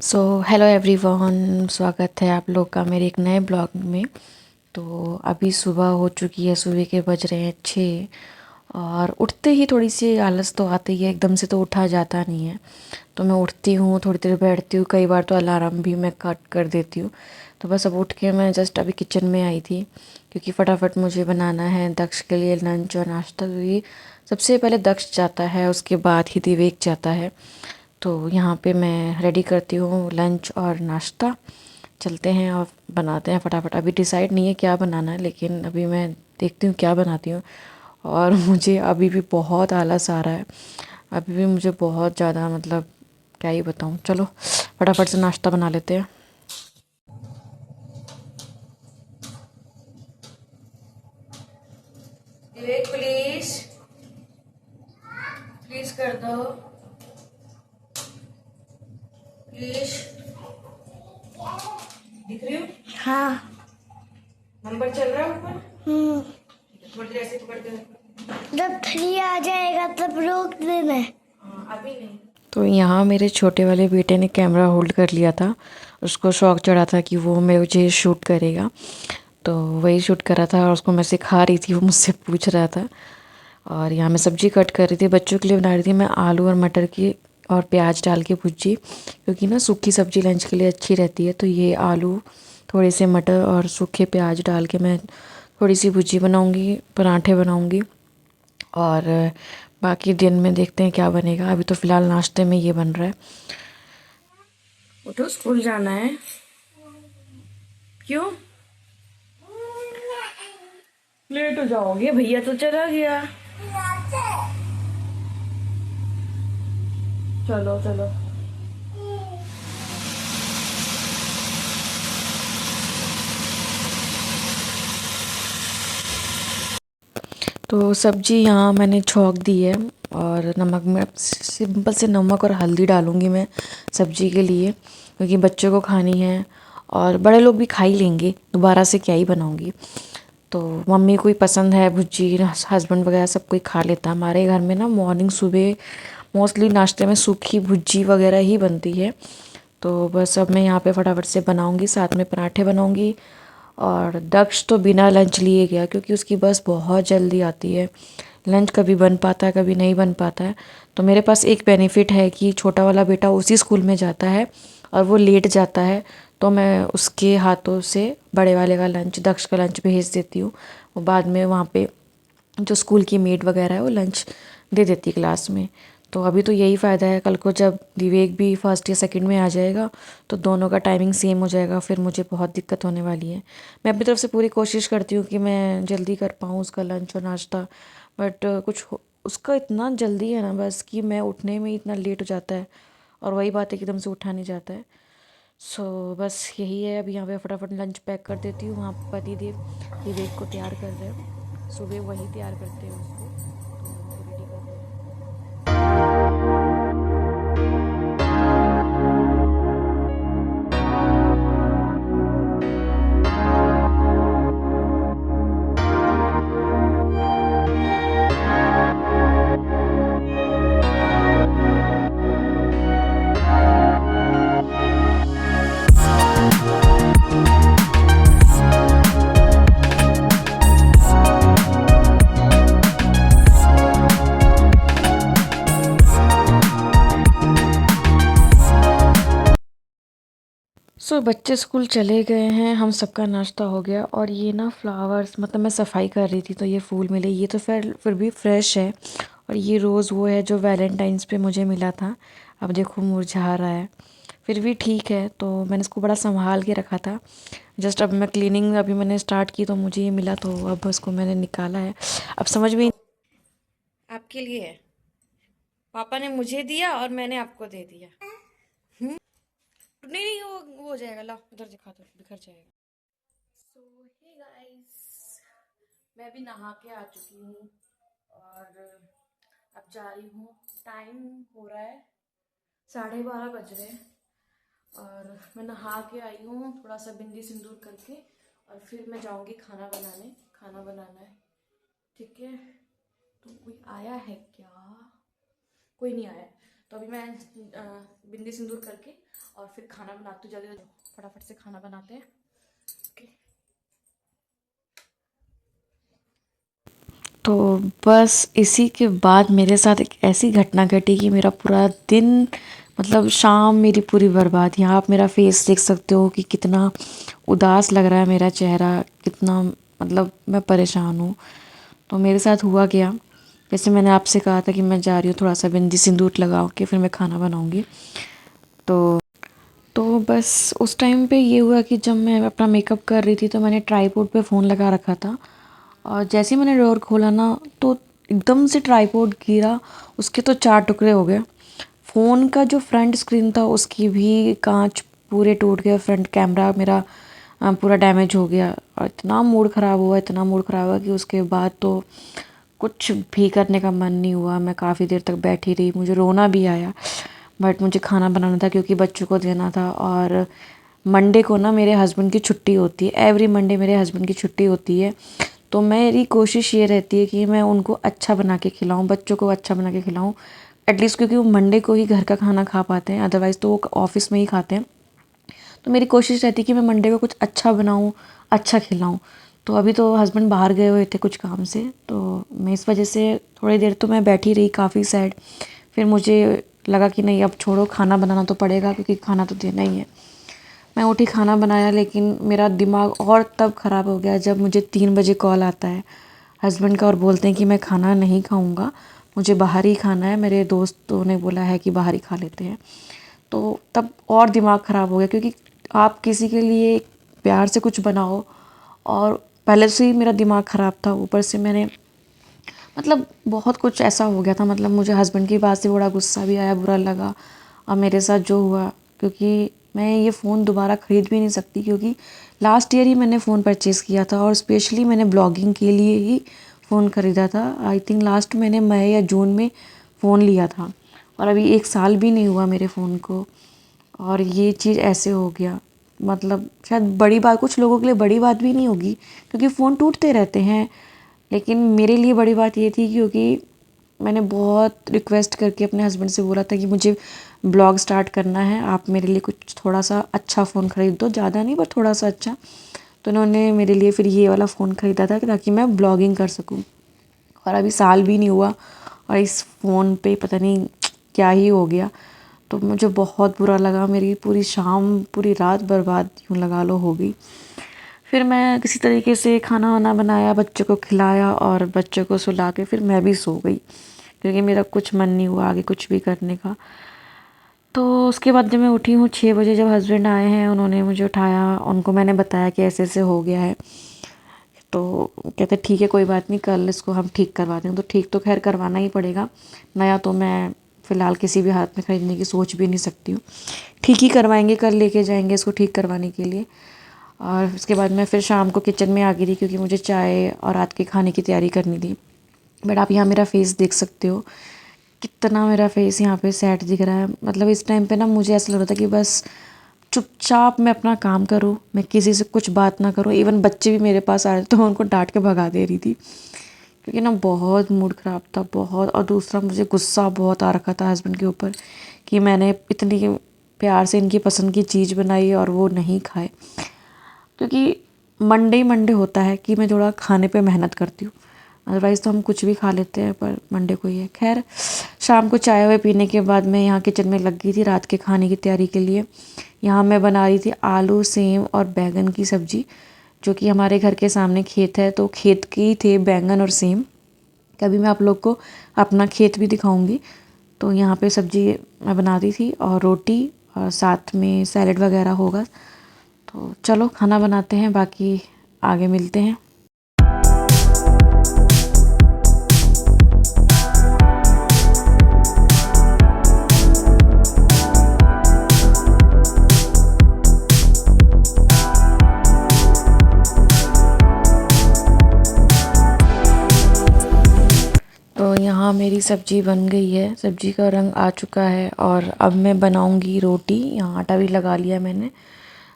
So hello everyone, स्वागत है आप लोग का मेरे एक नए ब्लॉग में। तो अभी सुबह हो चुकी है, सुबह के बज रहे हैं 6। और उठते ही थोड़ी सी आलस तो आती है, एकदम से तो उठा जाता नहीं है। तो मैं उठती हूँ, थोड़ी देर बैठती हूँ, कई बार तो अलार्म भी मैं कट कर देती हूँ। तो बस अब उठ के मैं जस्ट अभी किचन में आई थी, क्योंकि फटाफट मुझे बनाना है दक्ष के लिए लंच और नाश्ता। क्योंकि सबसे पहले दक्ष जाता है, उसके बाद ही दिवेक जाता है। तो यहाँ पे मैं रेडी करती हूँ लंच और नाश्ता। चलते हैं और बनाते हैं फटाफट। अभी डिसाइड नहीं है क्या बनाना है, लेकिन अभी मैं देखती हूँ क्या बनाती हूँ। और मुझे अभी भी बहुत आलस आ रहा है, अभी भी मुझे बहुत ज़्यादा, मतलब क्या ही बताऊँ। चलो फटाफट से नाश्ता बना लेते हैं। विवेक प्लीज, प्लीज कर दो प्लीज। दिख रही हूँ? हाँ। नंबर चल रहा है ऊपर। हम्म। थोड़ी देर ऐसे पकड़ के रखो। जब 3 आ जाएगा तब रोक देना। हाँ, अभी नहीं। तो यहाँ मेरे छोटे वाले बेटे ने कैमरा होल्ड कर लिया था। उसको शौक चढ़ा था कि वो मुझे शूट करेगा, तो वही शूट कर रहा था। और उसको मैं सिखा रही थी, वो मुझसे पूछ रहा था। और यहाँ मैं सब्जी कट कर रही थी, बच्चों के लिए बना रही थी मैं आलू और मटर की और प्याज डाल के भुजी। क्योंकि ना सूखी सब्जी लंच के लिए अच्छी रहती है, तो ये आलू, थोड़े से मटर और सूखे प्याज डाल के मैं थोड़ी सी भुजी बनाऊँगी, पराठे बनाऊँगी। और बाकी दिन में देखते हैं क्या बनेगा। अभी तो फ़िलहाल नाश्ते में ये बन रहा है। उठो, स्कूल जाना है। क्यों लेट हो जाओगे? भैया तो चला गया। चलो चलो। तो सब्जी यहाँ मैंने छौंक दी है, और नमक में सिंपल से नमक और हल्दी डालूँगी मैं सब्जी के लिए, क्योंकि बच्चों को खानी है और बड़े लोग भी खा ही लेंगे, दोबारा से क्या ही बनाऊँगी। तो मम्मी को ही पसंद है भुजी, हस्बैंड वगैरह सब कोई खा लेता है हमारे घर में ना। मॉर्निंग सुबह मोस्टली नाश्ते में सूखी भुजी वगैरह ही बनती है। तो बस अब मैं यहाँ पे फटाफट से बनाऊँगी, साथ में पराठे बनाऊँगी। और दक्ष तो बिना लंच लिए गया, क्योंकि उसकी बस बहुत जल्दी आती है। लंच कभी बन पाता है, कभी नहीं बन पाता है। तो मेरे पास एक बेनिफिट है कि छोटा वाला बेटा उसी स्कूल में जाता है और वो लेट जाता है, तो मैं उसके हाथों से बड़े वाले का लंच, दक्ष का लंच भेज देती हूँ। वो बाद में वहाँ पे जो स्कूल की मेड वगैरह है वो लंच दे देती क्लास में। तो अभी तो यही फ़ायदा है, कल को जब विवेक भी फर्स्ट या सेकंड में आ जाएगा तो दोनों का टाइमिंग सेम हो जाएगा, फिर मुझे बहुत दिक्कत होने वाली है। मैं अपनी तरफ से पूरी कोशिश करती हूँ कि मैं जल्दी कर पाऊँ उसका लंच और नाश्ता, बट उसका इतना जल्दी है ना बस, कि मैं उठने में इतना लेट हो जाता है। और वही बात है कि एकदम से उठा नहीं जाता है। सो बस यही है। अभी यहाँ पे फटाफट लंच पैक कर देती हूँ। वहाँ पति देव विवेक को तैयार कर रहे हैं, सुबह वही तैयार करते हैं उसको, तो उनको रेडी कर रहे हैं। सो बच्चे स्कूल चले गए हैं, हम सबका नाश्ता हो गया। और ये ना फ्लावर्स, मतलब मैं सफाई कर रही थी तो ये फूल मिले। ये तो फिर भी फ्रेश है। और ये रोज़ वो है जो वैलेंटाइंस पे मुझे मिला था। अब देखो मुरझा रहा है, फिर भी ठीक है। तो मैंने इसको बड़ा संभाल के रखा था। जस्ट अब मैं क्लीनिंग अभी मैंने स्टार्ट की तो मुझे ये मिला, तो अब उसको मैंने निकाला है। अब समझ में आपके लिए है, पापा ने मुझे दिया और मैंने आपको दे दिया। नहीं नहीं, वो हो जाएगा, ला उधर दिखा दो, बिखर जाएगा। सो हे गाइस, मैं भी नहा के आ चुकी हूँ और अब जा रही हूँ। टाइम हो रहा है 12:30 बज रहे हैं। और मैं नहा के आई हूँ थोड़ा सा बिंदी सिंदूर करके, और फिर मैं जाऊँगी खाना बनाने। खाना बनाना है, ठीक है। तो कोई आया है क्या? कोई नहीं आया है। तो अभी मैं बिंदी सिंदूर करके और फिर खाना बनाती हूँ। जल्दी फटाफट से खाना बनाते हैं। ओके। तो बस इसी के बाद मेरे साथ एक ऐसी घटना घटी कि मेरा पूरा दिन मतलब शाम मेरी पूरी बर्बाद। यहाँ आप मेरा फेस देख सकते हो कि कितना उदास लग रहा है मेरा चेहरा, कितना मतलब मैं परेशान हूँ। तो मेरे साथ हुआ क्या, जैसे मैंने आपसे कहा था कि मैं जा रही हूँ थोड़ा सा बिंदी सिंदूर लगा के फिर मैं खाना बनाऊँगी। तो बस उस टाइम पे ये हुआ कि जब मैं अपना मेकअप कर रही थी तो मैंने ट्राईपोड पे फ़ोन लगा रखा था और जैसे ही मैंने डोर खोला ना तो एकदम से ट्राईपोड गिरा, उसके तो 4 टुकड़े हो गए। फ़ोन का जो फ्रंट स्क्रीन था उसकी भी कांच पूरे टूट गए, फ्रंट कैमरा मेरा पूरा डैमेज हो गया और इतना मूड ख़राब हुआ, इतना मूड ख़राब हुआ कि उसके बाद तो कुछ भी करने का मन नहीं हुआ। मैं काफ़ी देर तक बैठी रही, मुझे रोना भी आया, बट मुझे खाना बनाना था क्योंकि बच्चों को देना था। और मंडे को ना मेरे हस्बैंड की छुट्टी होती है, एवरी मंडे मेरे हस्बैंड की छुट्टी होती है। तो मेरी कोशिश ये रहती है कि मैं उनको अच्छा बना के खिलाऊँ, बच्चों को अच्छा बना के खिलाऊँ एटलीस्ट, क्योंकि वो मंडे को ही घर का खाना खा पाते हैं, अदरवाइज़ तो वो ऑफ़िस में ही खाते हैं। तो मेरी कोशिश रहती है कि मैं मंडे को कुछ अच्छा बनाऊँ, अच्छा खिलाऊँ। तो अभी तो हस्बैंड बाहर गए हुए थे कुछ काम से, तो मैं इस वजह से थोड़ी देर तो मैं बैठी रही काफ़ी सैड। फिर मुझे लगा कि नहीं अब छोड़ो, खाना बनाना तो पड़ेगा क्योंकि खाना तो देना ही है। मैं उठी, खाना बनाया, लेकिन मेरा दिमाग और तब ख़राब हो गया जब मुझे 3 बजे कॉल आता है हस्बैंड का और बोलते हैं कि मैं खाना नहीं खाऊंगा, मुझे बाहर ही खाना है, मेरे दोस्तों ने बोला है कि बाहर ही खा लेते हैं। तो तब और दिमाग ख़राब हो गया क्योंकि आप किसी के लिए प्यार से कुछ बनाओ और पहले से ही मेरा दिमाग ख़राब था, ऊपर से मैंने मतलब बहुत कुछ ऐसा हो गया था। मतलब मुझे हस्बैंड की बात से बड़ा गुस्सा भी आया, बुरा लगा। और मेरे साथ जो हुआ, क्योंकि मैं ये फ़ोन दोबारा ख़रीद भी नहीं सकती क्योंकि लास्ट ईयर ही मैंने फ़ोन परचेज़ किया था और स्पेशली मैंने ब्लॉगिंग के लिए ही फ़ोन ख़रीदा था। आई थिंक लास्ट मैंने मई या जून में फ़ोन लिया था और अभी 1 साल भी नहीं हुआ मेरे फ़ोन को और ये चीज़ ऐसे हो गया। मतलब शायद बड़ी बात कुछ लोगों के लिए बड़ी बात भी नहीं होगी क्योंकि फ़ोन टूटते रहते हैं, लेकिन मेरे लिए बड़ी बात ये थी क्योंकि मैंने बहुत रिक्वेस्ट करके अपने हस्बैंड से बोला था कि मुझे ब्लॉग स्टार्ट करना है, आप मेरे लिए कुछ थोड़ा सा अच्छा फ़ोन ख़रीद दो, ज़्यादा नहीं पर थोड़ा सा अच्छा। तो उन्होंने मेरे लिए फिर ये वाला फ़ोन ख़रीदा था ताकि मैं ब्लॉगिंग कर सकूँ। और अभी साल भी नहीं हुआ और इस फ़ोन पे पता नहीं क्या ही हो गया। तो मुझे बहुत बुरा लगा, मेरी पूरी शाम पूरी रात बर्बाद यूँ लगा लो हो गई। फिर मैं किसी तरीके से खाना वाना बनाया, बच्चों को खिलाया और बच्चों को सुला के फिर मैं भी सो गई क्योंकि मेरा कुछ मन नहीं हुआ आगे कुछ भी करने का। तो उसके बाद जब मैं उठी हूँ 6 बजे, जब हस्बैंड आए हैं उन्होंने मुझे उठाया, उनको मैंने बताया कि ऐसे ऐसे हो गया है। तो कहते ठीक है कोई बात नहीं, कल इसको हम ठीक करवाते हैं। तो ठीक तो खैर करवाना ही पड़ेगा, नया तो मैं फ़िलहाल किसी भी हालत में ख़रीदने की सोच भी नहीं सकती हूँ। ठीक ही करवाएंगे, कल लेके जाएंगे इसको ठीक करवाने के लिए। और उसके बाद मैं फिर शाम को किचन में आ गई थी क्योंकि मुझे चाय और रात के खाने की तैयारी करनी थी। बट आप यहाँ मेरा फेस देख सकते हो, कितना मेरा फेस यहाँ पे सैड दिख रहा है। मतलब इस टाइम पे ना मुझे ऐसा लग रहा था कि बस चुपचाप मैं अपना काम करूँ, मैं किसी से कुछ बात ना करूँ। इवन बच्चे भी मेरे पास आ रहे थे तो मैं उनको डांट के भगा दे रही थी क्योंकि ना बहुत मूड ख़राब था, बहुत। और दूसरा मुझे गुस्सा बहुत आ रखा था हस्बैंड के ऊपर कि मैंने इतनी प्यार से इनकी पसंद की चीज़ बनाई और वो नहीं खाए। क्योंकि मंडे ही मंडे होता है कि मैं थोड़ा खाने पे मेहनत करती हूँ, अदरवाइज़ तो हम कुछ भी खा लेते हैं, पर मंडे को ही है। खैर शाम को चाय वाय पीने के बाद मैं यहाँ किचन में लग गई थी रात के खाने की तैयारी के लिए। यहाँ मैं बना रही थी आलू सेम और बैंगन की सब्ज़ी, जो कि हमारे घर के सामने खेत है तो खेत के ही थे बैंगन और सेम। कभी मैं आप लोग को अपना खेत भी दिखाऊंगी। तो यहाँ पे सब्ज़ी मैं बना रही थी और रोटी और साथ में सैलेड वगैरह होगा। तो चलो खाना बनाते हैं, बाकी आगे मिलते हैं। तो यहाँ मेरी सब्ज़ी बन गई है, सब्ज़ी का रंग आ चुका है और अब मैं बनाऊँगी रोटी। यहाँ आटा भी लगा लिया मैंने,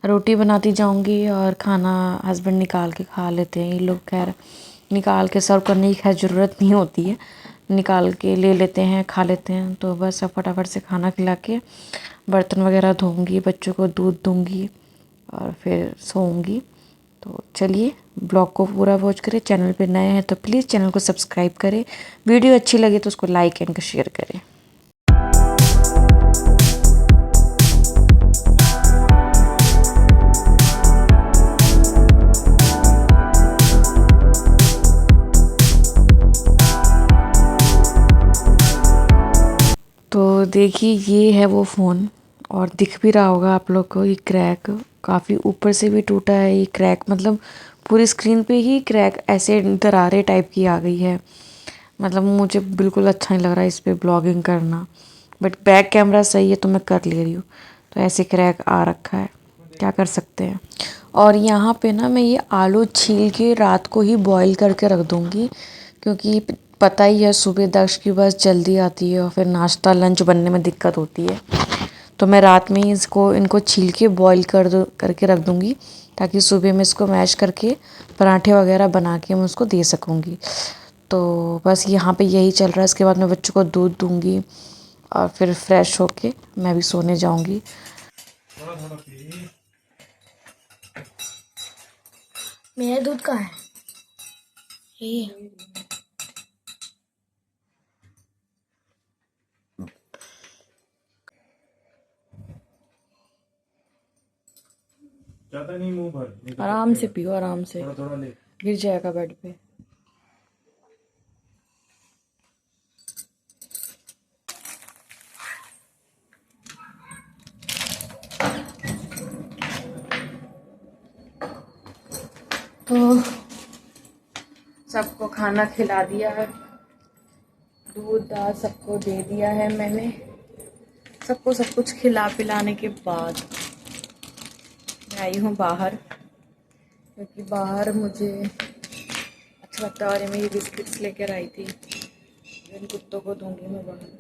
रोटी बनाती जाऊँगी और खाना हस्बैंड निकाल के खा लेते हैं ये लोग। खैर निकाल के सर्व करने की खैर ज़रूरत नहीं होती है, निकाल के ले लेते हैं, खा लेते हैं। तो बस अब फटाफट से खाना खिला के बर्तन वगैरह धोऊंगी, बच्चों को दूध दूंगी और फिर सोऊंगी। तो चलिए ब्लॉग को पूरा वॉच करें। चैनल पे नए हैं तो प्लीज़ चैनल को सब्सक्राइब करें। वीडियो अच्छी लगे तो उसको लाइक एंड शेयर करें। तो देखिए ये है वो फ़ोन और दिख भी रहा होगा आप लोग को, ये क्रैक काफ़ी ऊपर से भी टूटा है। ये क्रैक मतलब पूरी स्क्रीन पे ही क्रैक, ऐसे दरारें टाइप की आ गई है। मतलब मुझे बिल्कुल अच्छा नहीं लग रहा है इस पे ब्लॉगिंग करना, बट बैक कैमरा सही है तो मैं कर ले रही हूँ। तो ऐसे क्रैक आ रखा है, क्या कर सकते हैं। और यहाँ पे ना मैं ये आलू छील के रात को ही बॉईल करके रख दूँगी, क्योंकि पता ही है सुबह दक्ष की बस जल्दी आती है और फिर नाश्ता लंच बनने में दिक्कत होती है। तो मैं रात में ही इनको छील के बॉईल करके रख दूँगी, ताकि सुबह में इसको मैश करके पराठे वगैरह बना के मैं उसको दे सकूँगी। तो बस यहाँ पे यही चल रहा है। इसके बाद मैं बच्चों को दूध दूँगी और फिर फ्रेश होके मैं भी सोने जाऊँगी। मेरा दूध कहाँ है? ये ज्यादा नहीं, मुंह भर। आराम से पियो, आराम से, थोड़ा थोड़ा ले। गिर जाएगा बेड पे। तो सबको खाना खिला दिया है, दूध दाल सबको दे दिया है मैंने। सबको सब कुछ खिला पिलाने के बाद मैं आई हूँ बाहर, क्योंकि बाहर मुझे अच्छा लगता है। और मैं ये बिस्किट्स लेकर आई थी, इन कुत्तों को दूंगी मैं बाहर।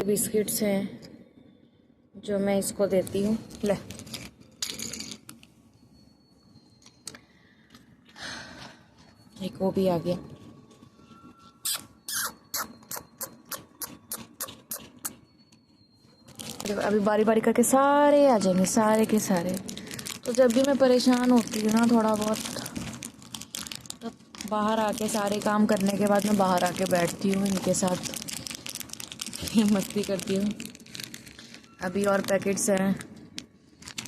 बिस्किट्स हैं जो मैं इसको देती हूँ। ले, एक वो भी आ गया। अभी बारी बारी करके सारे आ जाएंगे, सारे के सारे। तो जब भी मैं परेशान होती हूँ ना थोड़ा बहुत, तो बाहर आके सारे काम करने के बाद मैं बाहर आके बैठती हूँ, इनके साथ मस्ती करती हूँ। अभी और पैकेट्स हैं,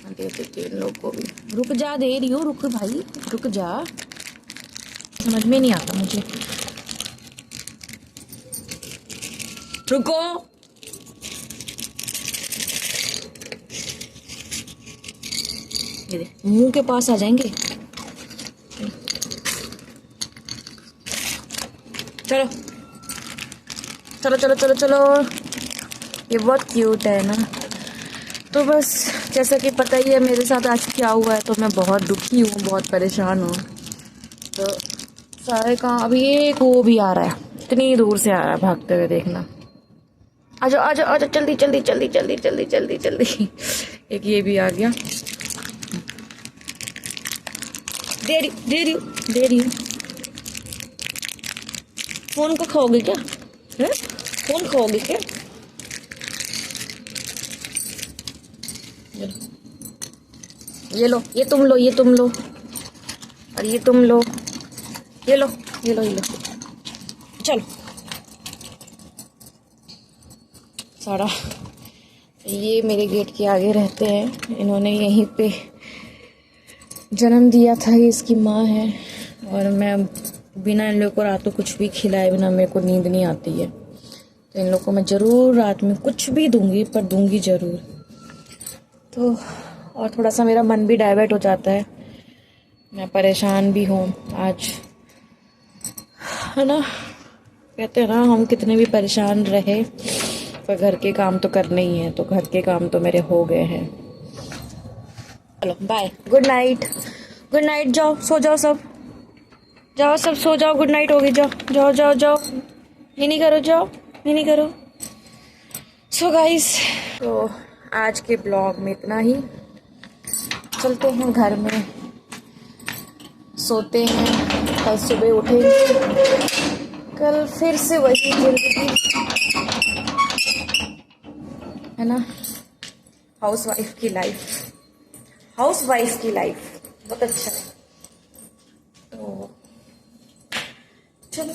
दे देती हूँ इन लोग को भी। रुक जा, दे रही हूँ, रुक भाई रुक जा, समझ में नहीं आता मुझे। रुको, ये दे, मुंह के पास आ जाएंगे। चलो चलो चलो चलो चलो, ये बहुत क्यूट है ना। तो बस जैसा कि पता ही है मेरे साथ आज क्या हुआ है, तो मैं बहुत दुखी हूँ, बहुत परेशान हूँ। तो सारे काम, अभी एक वो भी आ रहा है, इतनी दूर से आ रहा है भागते हुए, देखना। आजो आजो आजो, जल्दी जल्दी जल्दी जल्दी जल्दी जल्दी जल्दी। एक ये भी आ गया, दे रही हूँ। फोन को खाओगे क्या? है फोन खाओगे क्या? ये लो, ये तुम लो, ये तुम लो, और ये तुम लो, ये लो ये लो ये लो। चलो सारा, ये मेरे गेट के आगे रहते हैं, इन्होंने यहीं पे जन्म दिया था, ये इसकी माँ है। और मैं बिना इन लोग को रात को कुछ भी खिलाए बिना मेरे को नींद नहीं आती है। तो इन लोग को मैं ज़रूर रात में कुछ भी दूंगी, पर दूंगी ज़रूर। तो और थोड़ा सा मेरा मन भी डाइवर्ट हो जाता है, मैं परेशान भी हूँ आज, है ना। कहते हैं ना, हम कितने भी परेशान रहे पर घर के काम तो करने ही हैं। तो घर के काम तो मेरे हो गए हैं। चलो bye, good night, good night. जाओ सो जाओ सब, जाओ सब सो जाओ, गुड नाइट होगी। जाओ जाओ जाओ जाओ, ये नहीं करो, जाओ ये नहीं करो। सो गाइस, तो आज के ब्लॉग में इतना ही। चलते हैं घर में, सोते हैं, कल सुबह उठेंगे, कल फिर से वही जिंदगी है ना। हाउसवाइफ की लाइफ, हाउसवाइफ की लाइफ बहुत अच्छा है। तो चलो।